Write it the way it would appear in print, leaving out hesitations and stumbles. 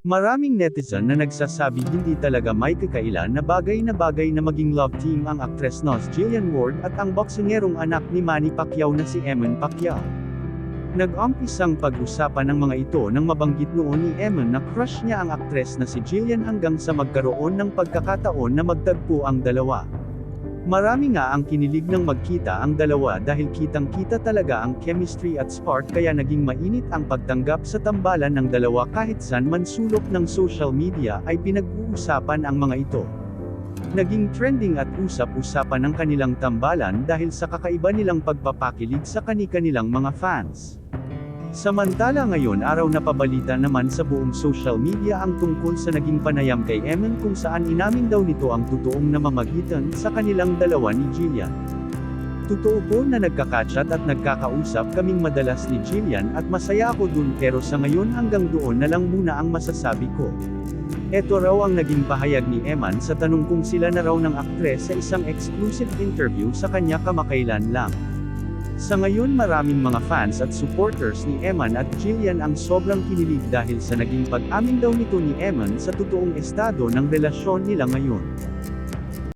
Maraming netizen na nagsasabi hindi talaga may kakailan na bagay na maging love team ang aktres na si Jillian Ward at ang boksingerong anak ni Manny Pacquiao na si Eman Pacquiao. Nag-umpisang pag-usapan ng mga ito nang mabanggit noon ni Eman na crush niya ang aktres na si Jillian hanggang sa magkaroon ng pagkakataon na magtagpo ang dalawa. Marami nga ang kinilig nang magkita ang dalawa dahil kitang-kita talaga ang chemistry at spark kaya naging mainit ang pagtanggap sa tambalan ng dalawa kahit saan man sulok ng social media ay pinag-uusapan ang mga ito. Naging trending at usap-usapan ang kanilang tambalan dahil sa kakaiba nilang pagpapakilig sa kani-kanilang mga fans. Samantala ngayon araw napabalita naman sa buong social media ang tungkol sa naging panayam kay Eman kung saan inamin daw nito ang totoong namamagitan sa kanilang dalawa ni Jillian. Totoo po na nagkakachat at nagkakausap kaming madalas ni Jillian at masaya ako dun pero sa ngayon hanggang doon na lang muna ang masasabi ko. Ito raw ang naging pahayag ni Eman sa tanong kung sila na raw ng aktres sa isang exclusive interview sa kanya kamakailan lang. Sa ngayon maraming mga fans at supporters ni Eman at Jillian ang sobrang kinilig dahil sa naging pag-amin daw nito ni Eman sa totoong estado ng relasyon nila ngayon.